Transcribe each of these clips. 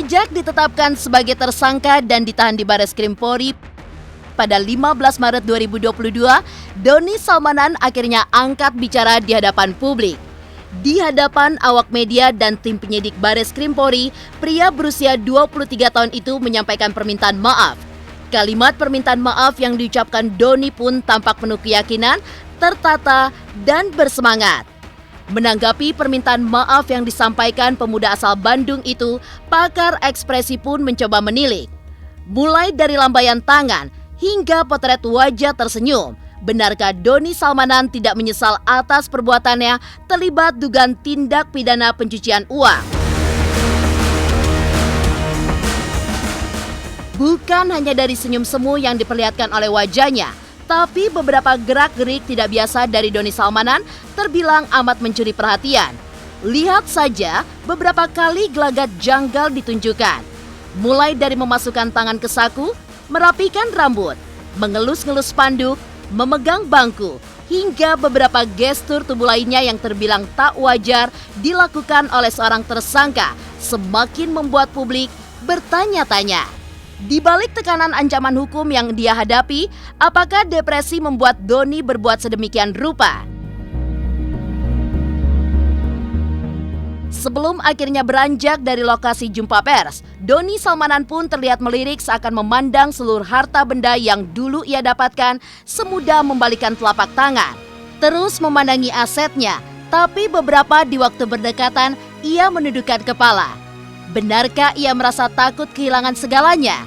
Sejak ditetapkan sebagai tersangka dan ditahan di Bareskrim Polri pada 15 Maret 2022, Doni Salmanan akhirnya angkat bicara di hadapan publik. Di hadapan awak media dan tim penyidik Bareskrim Polri, pria berusia 23 tahun itu menyampaikan permintaan maaf. Kalimat permintaan maaf yang diucapkan Doni pun tampak penuh keyakinan, tertata, dan bersemangat. Menanggapi permintaan maaf yang disampaikan pemuda asal Bandung itu, pakar ekspresi pun mencoba menilik. Mulai dari lambaian tangan hingga potret wajah tersenyum, benarkah Doni Salmanan tidak menyesal atas perbuatannya terlibat dugaan tindak pidana pencucian uang? Bukan hanya dari senyum semu yang diperlihatkan oleh wajahnya, tapi beberapa gerak-gerik tidak biasa dari Doni Salmanan terbilang amat mencuri perhatian. Lihat saja beberapa kali gelagat janggal ditunjukkan. Mulai dari memasukkan tangan ke saku, merapikan rambut, mengelus-ngelus spanduk, memegang bangku, hingga beberapa gestur tubuh lainnya yang terbilang tak wajar dilakukan oleh seorang tersangka semakin membuat publik bertanya-tanya. Di balik tekanan ancaman hukum yang dia hadapi, apakah depresi membuat Doni berbuat sedemikian rupa? Sebelum akhirnya beranjak dari lokasi jumpa pers, Doni Salmanan pun terlihat melirik seakan memandang seluruh harta benda yang dulu ia dapatkan semudah membalikan telapak tangan. Terus memandangi asetnya, tapi beberapa di waktu berdekatan ia menundukkan kepala. Benarkah ia merasa takut kehilangan segalanya?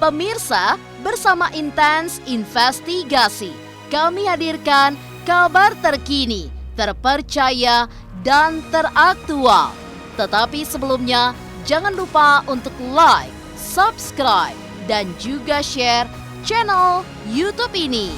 Pemirsa, bersama Intens Investigasi, kami hadirkan kabar terkini, terpercaya, dan teraktual. Tetapi sebelumnya, jangan lupa untuk like, subscribe, dan juga share channel YouTube ini.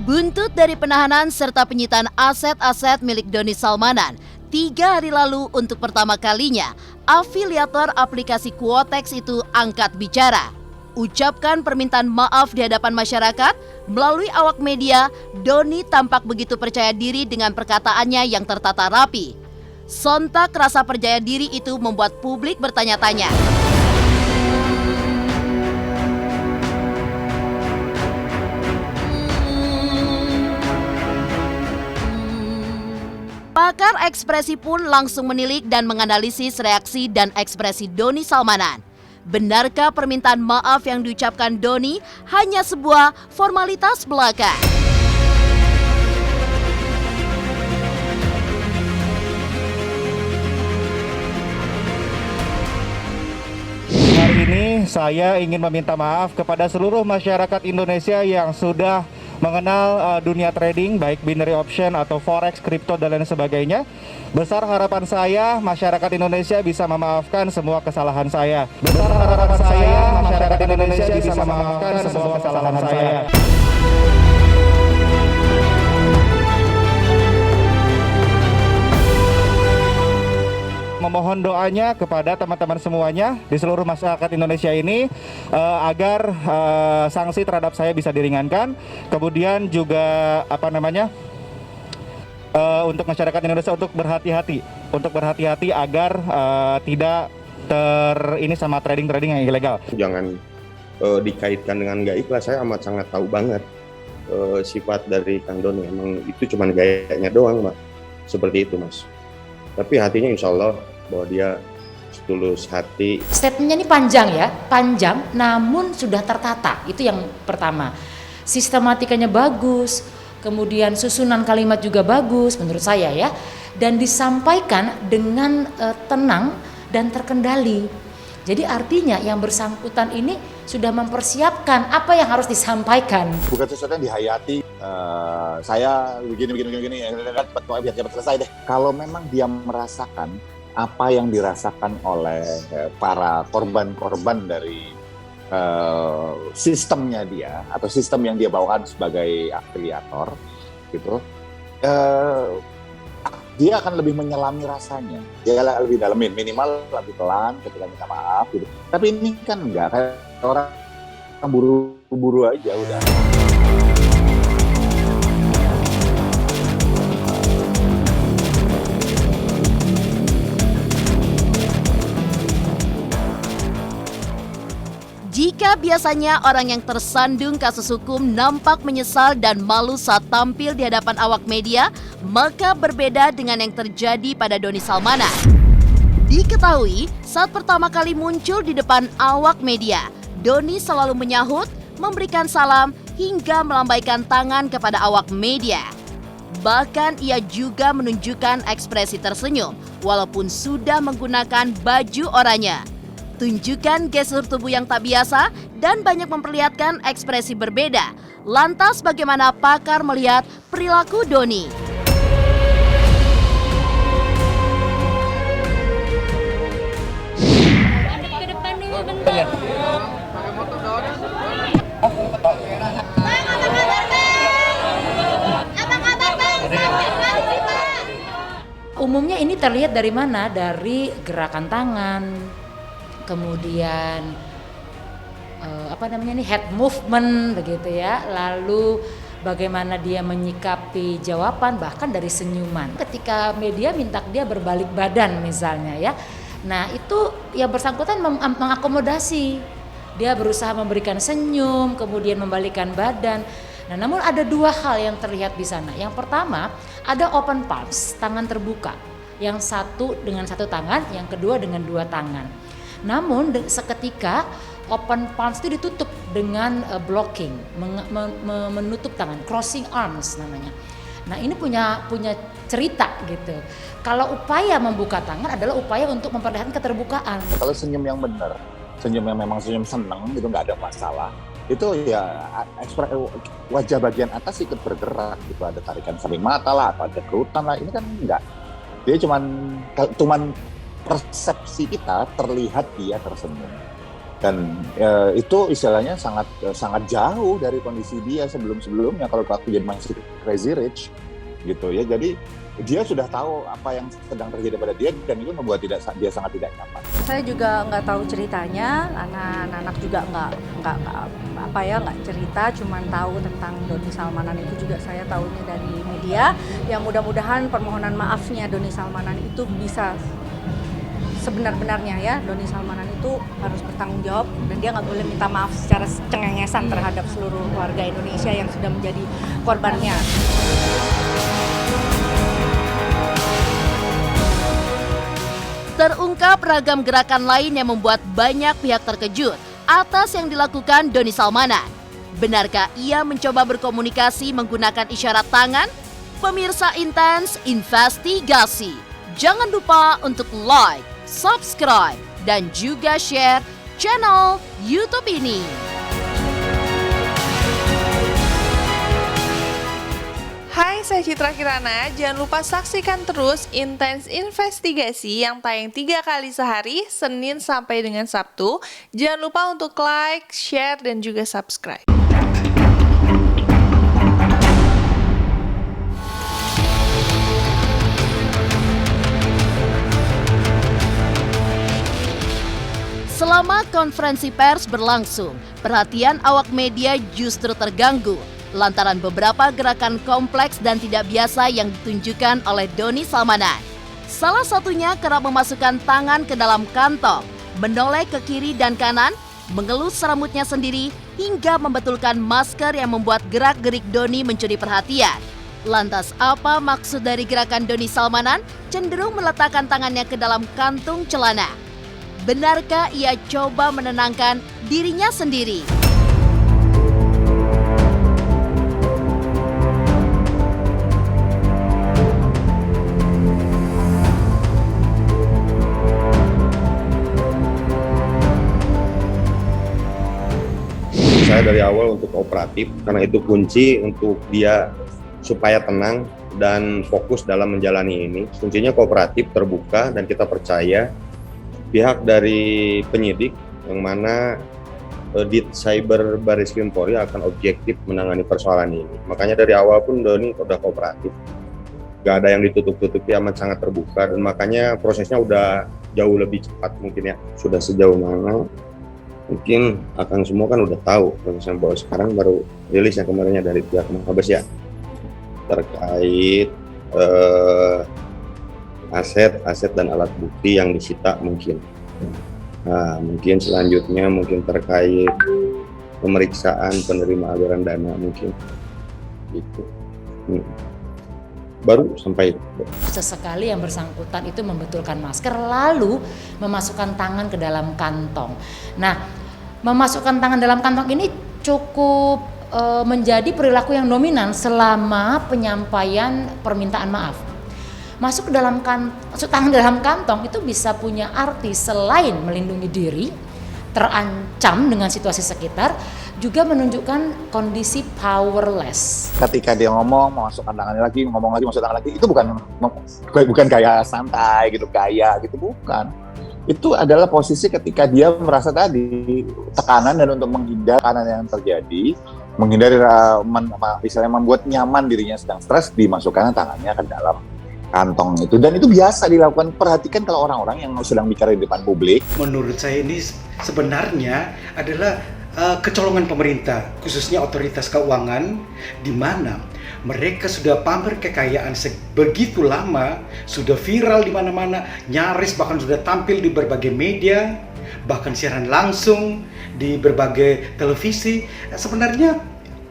Buntut dari penahanan serta penyitaan aset-aset milik Doni Salmanan, 3 hari lalu untuk pertama kalinya, afiliator aplikasi Quotex itu angkat bicara. Ucapkan permintaan maaf di hadapan masyarakat, melalui awak media, Doni tampak begitu percaya diri dengan perkataannya yang tertata rapi. Sontak rasa percaya diri itu membuat publik bertanya-tanya. Pakar ekspresi pun langsung menilik dan menganalisis reaksi dan ekspresi Doni Salmanan. Benarkah permintaan maaf yang diucapkan Doni hanya sebuah formalitas belaka? Hari ini saya ingin meminta maaf kepada seluruh masyarakat Indonesia yang sudah mengenal dunia trading, baik binary option atau forex, kripto, dan lain sebagainya. Besar harapan saya masyarakat Indonesia bisa memaafkan semua kesalahan saya. Besar harapan saya masyarakat Indonesia bisa memaafkan semua kesalahan saya. Memohon doanya kepada teman-teman semuanya di seluruh masyarakat Indonesia ini agar sanksi terhadap saya bisa diringankan. Kemudian juga untuk masyarakat Indonesia untuk berhati-hati agar tidak ini sama trading yang ilegal. Jangan dikaitkan dengan nggak ikhlas. Saya amat sangat tahu banget sifat dari Kang Doni. Emang itu cuma gayanya doang, Mas. Seperti itu, Mas. Tapi hatinya insya Allah bahwa dia tulus hati. Statementnya ini panjang ya, panjang namun sudah tertata. Itu yang pertama. Sistematikanya bagus, kemudian susunan kalimat juga bagus menurut saya ya. dan disampaikan dengan tenang dan terkendali. Jadi artinya yang bersangkutan ini sudah mempersiapkan apa yang harus disampaikan. Bukan sesuatu yang dihayati, saya begini, biar cepat selesai deh. Kalau memang dia merasakan apa yang dirasakan oleh para korban-korban dari sistemnya dia atau sistem yang dia bawakan sebagai afiliator gitu, dia akan lebih menyelami rasanya, dia lebih dalemin, minimal lebih pelan ketika minta maaf gitu. Tapi ini kan enggak, kayak orang buru-buru aja udah. Jika biasanya orang yang tersandung kasus hukum nampak menyesal dan malu saat tampil di hadapan awak media, maka berbeda dengan yang terjadi pada Doni Salmanan. Diketahui, saat pertama kali muncul di depan awak media, Doni selalu menyahut, memberikan salam, hingga melambaikan tangan kepada awak media. Bahkan ia juga menunjukkan ekspresi tersenyum, walaupun sudah menggunakan baju oranye. Tunjukkan gestur tubuh yang tak biasa dan banyak memperlihatkan ekspresi berbeda. Lantas bagaimana pakar melihat perilaku Doni? Ke depan dulu bentar. Umumnya ini terlihat dari mana? Dari gerakan tangan, kemudian head movement begitu ya, lalu bagaimana dia menyikapi jawaban, bahkan dari senyuman. Ketika media minta dia berbalik badan misalnya ya, nah itu yang bersangkutan mengakomodasi, dia berusaha memberikan senyum, kemudian membalikkan badan. Nah, namun ada dua hal yang terlihat di sana. Yang pertama, ada open palms, tangan terbuka. Yang satu dengan satu tangan, yang kedua dengan dua tangan. Namun seketika open palms itu ditutup dengan blocking, menutup tangan, crossing arms namanya. Nah, ini punya cerita gitu. Kalau upaya membuka tangan adalah upaya untuk memperlihatkan keterbukaan. Kalau senyum yang benar, senyum yang memang senyum senang itu nggak ada masalah. Itu ya wajah bagian atas ikut bergerak gitu, ada tarikan samping mata lah, atau ada kerutan lah. Ini kan enggak. Dia cuman persepsi kita terlihat dia tersenyum. Dan itu istilahnya sangat jauh dari kondisi dia sebelum-sebelumnya kalau waktu dia masih crazy rich gitu ya. Jadi dia sudah tahu apa yang sedang terjadi pada dia dan itu membuat dia sangat tidak nyaman. Saya juga nggak tahu ceritanya, anak-anak juga nggak cerita, cuman tahu tentang Doni Salmanan itu juga saya tahunya dari media. Yang mudah-mudahan permohonan maafnya Doni Salmanan itu bisa sebenar-benarnya ya. Doni Salmanan itu harus bertanggung jawab dan dia nggak boleh minta maaf secara cengengesan terhadap seluruh warga Indonesia yang sudah menjadi korbannya. Terungkap ragam gerakan lain yang membuat banyak pihak terkejut atas yang dilakukan Doni Salmanan. Benarkah ia mencoba berkomunikasi menggunakan isyarat tangan? Pemirsa Intens Investigasi, jangan lupa untuk like, subscribe, dan juga share channel YouTube ini. Hai, saya Citra Kirana. Jangan lupa saksikan terus Intens Investigasi yang tayang 3 kali sehari, Senin sampai dengan Sabtu. Jangan lupa untuk like, share, dan juga subscribe. Selama konferensi pers berlangsung, perhatian awak media justru terganggu lantaran beberapa gerakan kompleks dan tidak biasa yang ditunjukkan oleh Doni Salmanan. Salah satunya kerap memasukkan tangan ke dalam kantong, menoleh ke kiri dan kanan, mengelus rambutnya sendiri, hingga membetulkan masker yang membuat gerak-gerik Doni mencuri perhatian. Lantas apa maksud dari gerakan Doni Salmanan cenderung meletakkan tangannya ke dalam kantung celana? Benarkah ia coba menenangkan dirinya sendiri? awal untuk kooperatif karena itu kunci untuk dia supaya tenang dan fokus dalam menjalani ini. Kuncinya kooperatif, terbuka, dan kita percaya pihak dari penyidik yang mana Dit Cyber Baris Krim Polri akan objektif menangani persoalan ini. Makanya dari awal pun Doni udah kooperatif. Gak ada yang ditutup-tutupi, amat sangat terbuka, dan makanya prosesnya udah jauh lebih cepat mungkin ya. Sudah sejauh mana mungkin akan semua kan udah tahu prosesnya, bahwa sekarang baru rilis yang kemarinnya dari pihak Mabes ya terkait aset dan alat bukti yang disita mungkin. Nah, mungkin selanjutnya mungkin terkait pemeriksaan penerima aliran dana mungkin gitu. Baru sampai Sesekali yang bersangkutan itu membetulkan masker lalu memasukkan tangan ke dalam kantong. Nah, memasukkan tangan dalam kantong ini cukup menjadi perilaku yang dominan selama penyampaian permintaan maaf. Masuk tangan dalam kantong itu bisa punya arti selain melindungi diri, terancam dengan situasi sekitar, juga menunjukkan kondisi powerless. Ketika dia ngomong, masukkan tangannya lagi, ngomong lagi, masuk tangan lagi, itu bukan gaya santai gitu, gaya gitu, bukan. Itu adalah posisi ketika dia merasa tadi tekanan, dan untuk menghindar tekanan yang terjadi, menghindari misalnya membuat nyaman dirinya sedang stres, dimasukkan tangannya ke dalam kantong itu. Dan itu biasa dilakukan. Perhatikan kalau orang-orang yang sedang bicara di depan publik. Menurut saya ini sebenarnya adalah kecolongan pemerintah, khususnya otoritas keuangan, di mana mereka sudah pamer kekayaan begitu lama, sudah viral di mana-mana, nyaris bahkan sudah tampil di berbagai media, bahkan siaran langsung di berbagai televisi. Sebenarnya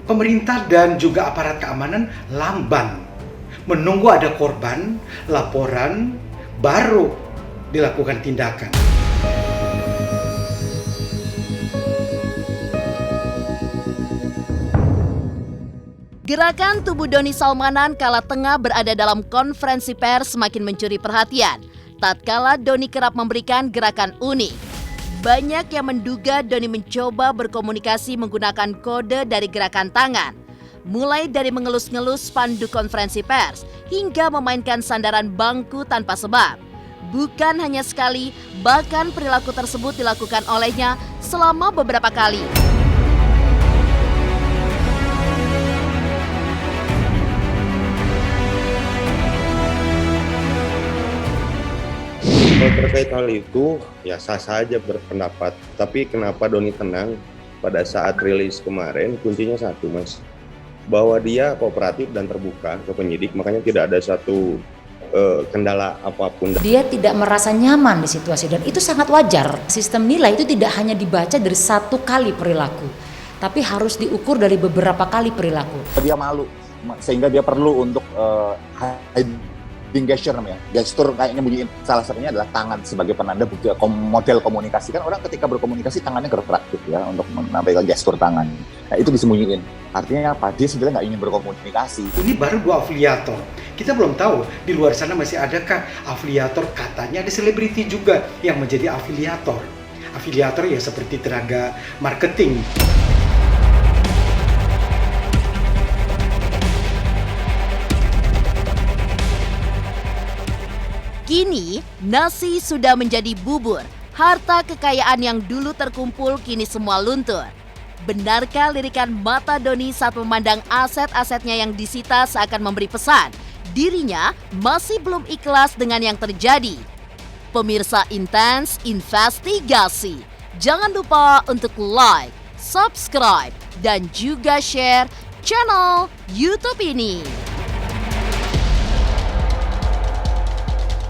pemerintah dan juga aparat keamanan lamban, menunggu ada korban, laporan, baru dilakukan tindakan. Gerakan tubuh Doni Salmanan kala tengah berada dalam konferensi pers semakin mencuri perhatian. Tatkala Doni kerap memberikan gerakan unik. Banyak yang menduga Doni mencoba berkomunikasi menggunakan kode dari gerakan tangan. Mulai dari mengelus-ngelus spanduk konferensi pers hingga memainkan sandaran bangku tanpa sebab. Bukan hanya sekali, bahkan perilaku tersebut dilakukan olehnya selama beberapa kali. Kalau terkait hal itu, ya sah saja berpendapat. Tapi kenapa Doni tenang pada saat rilis kemarin? Kuncinya satu, Mas. Bahwa dia kooperatif dan terbuka ke penyidik, makanya tidak ada satu kendala apapun. Dia tidak merasa nyaman di situasi, dan itu sangat wajar. Sistem nilai itu tidak hanya dibaca dari satu kali perilaku, tapi harus diukur dari beberapa kali perilaku. Dia malu, sehingga dia perlu untuk gesture namanya, gestur kayaknya bunyiin. Salah satunya adalah tangan sebagai penanda bukti model komunikasi. Kan orang ketika berkomunikasi tangannya gerak gitu ya, untuk menampilkan gestur tangan. Nah itu disembunyiin. Artinya apa? Dia sebenarnya nggak ingin berkomunikasi. Ini baru 2 afiliator. Kita belum tahu di luar sana masih adakah afiliator. Katanya ada selebriti juga yang menjadi afiliator. Afiliator ya seperti tenaga marketing. Kini, nasi sudah menjadi bubur. Harta kekayaan yang dulu terkumpul kini semua luntur. Benarkah lirikan mata Doni saat memandang aset-asetnya yang disita seakan memberi pesan? Dirinya masih belum ikhlas dengan yang terjadi. Pemirsa Intens Investigasi, jangan lupa untuk like, subscribe, dan juga share channel YouTube ini.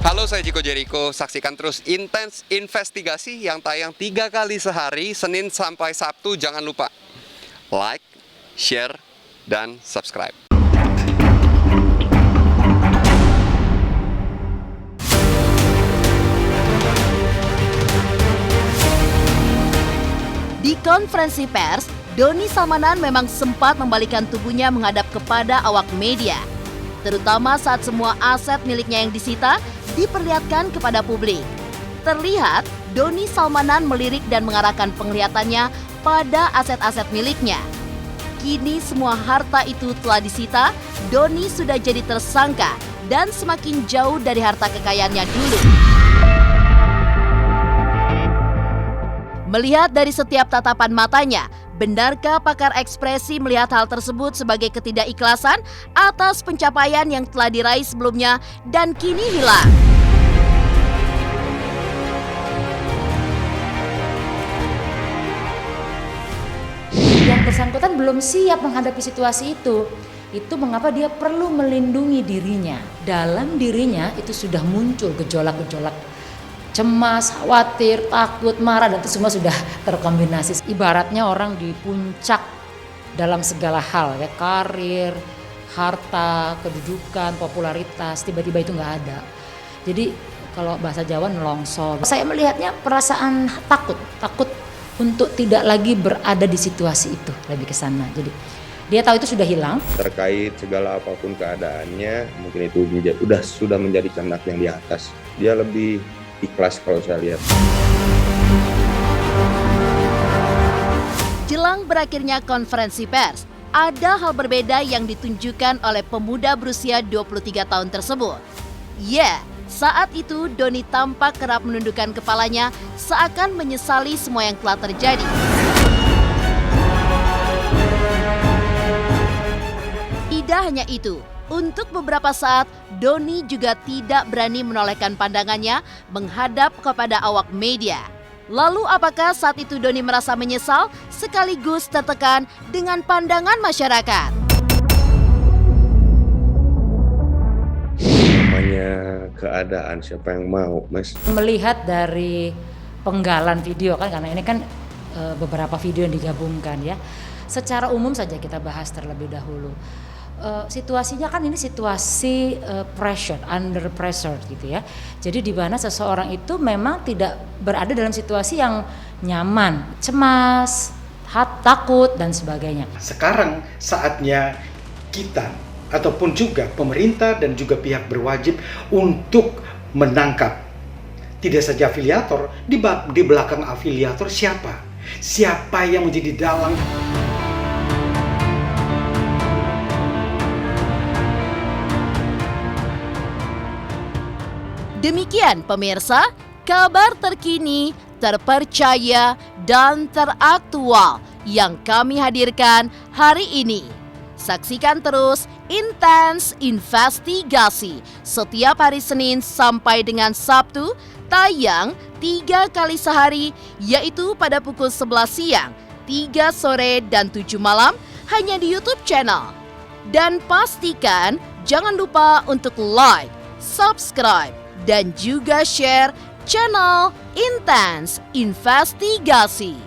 Halo, saya Chico Jericho. Saksikan terus Intens Investigasi yang tayang 3 kali sehari, Senin sampai Sabtu. Jangan lupa like, share, dan subscribe. Di konferensi pers, Doni Salmanan memang sempat membalikan tubuhnya menghadap kepada awak media. Terutama saat semua aset miliknya yang disita diperlihatkan kepada publik. Terlihat Doni Salmanan melirik dan mengarahkan penglihatannya pada aset-aset miliknya. Kini semua harta itu telah disita, Doni sudah jadi tersangka dan semakin jauh dari harta kekayaannya dulu. Melihat dari setiap tatapan matanya, benarkah pakar ekspresi melihat hal tersebut sebagai ketidakikhlasan atas pencapaian yang telah diraih sebelumnya dan kini hilang? Yang bersangkutan belum siap menghadapi situasi itu. Itu mengapa dia perlu melindungi dirinya. Dalam dirinya itu sudah muncul gejolak-gejolak cemas, khawatir, takut, marah, dan itu semua sudah terkombinasi. Ibaratnya orang di puncak dalam segala hal, ya, karir, harta, kedudukan, popularitas, tiba-tiba itu nggak ada. Jadi kalau bahasa Jawa nelongso. Saya melihatnya perasaan takut untuk tidak lagi berada di situasi itu, lebih ke sana. Jadi dia tahu itu sudah hilang. Terkait segala apapun keadaannya, mungkin itu sudah menjadi kehendak yang di atas. Dia lebih ikhlas kalau saya lihat. Jelang berakhirnya konferensi pers, ada hal berbeda yang ditunjukkan oleh pemuda berusia 23 tahun tersebut. Ya, saat itu Doni tampak kerap menundukkan kepalanya seakan menyesali semua yang telah terjadi. Tidak hanya itu, untuk beberapa saat Doni juga tidak berani menolehkan pandangannya menghadap kepada awak media. Lalu apakah saat itu Doni merasa menyesal sekaligus tertekan dengan pandangan masyarakat? Namanya keadaan, siapa yang mau, Mas? Melihat dari penggalan video kan, karena ini kan beberapa video yang digabungkan ya. Secara umum saja kita bahas terlebih dahulu. Situasinya kan ini situasi under pressure gitu ya. Jadi di mana seseorang itu memang tidak berada dalam situasi yang nyaman, cemas, takut dan sebagainya. Sekarang saatnya kita ataupun juga pemerintah dan juga pihak berwajib untuk menangkap tidak saja afiliator, di belakang afiliator siapa? Siapa yang menjadi dalang? Demikian pemirsa, kabar terkini, terpercaya, dan teraktual yang kami hadirkan hari ini. Saksikan terus Intens Investigasi setiap hari Senin sampai dengan Sabtu, tayang 3 kali sehari, yaitu pada pukul 11 siang, 3 sore, dan 7 malam, hanya di YouTube channel. Dan pastikan jangan lupa untuk like, subscribe, dan juga share channel Intens Investigasi.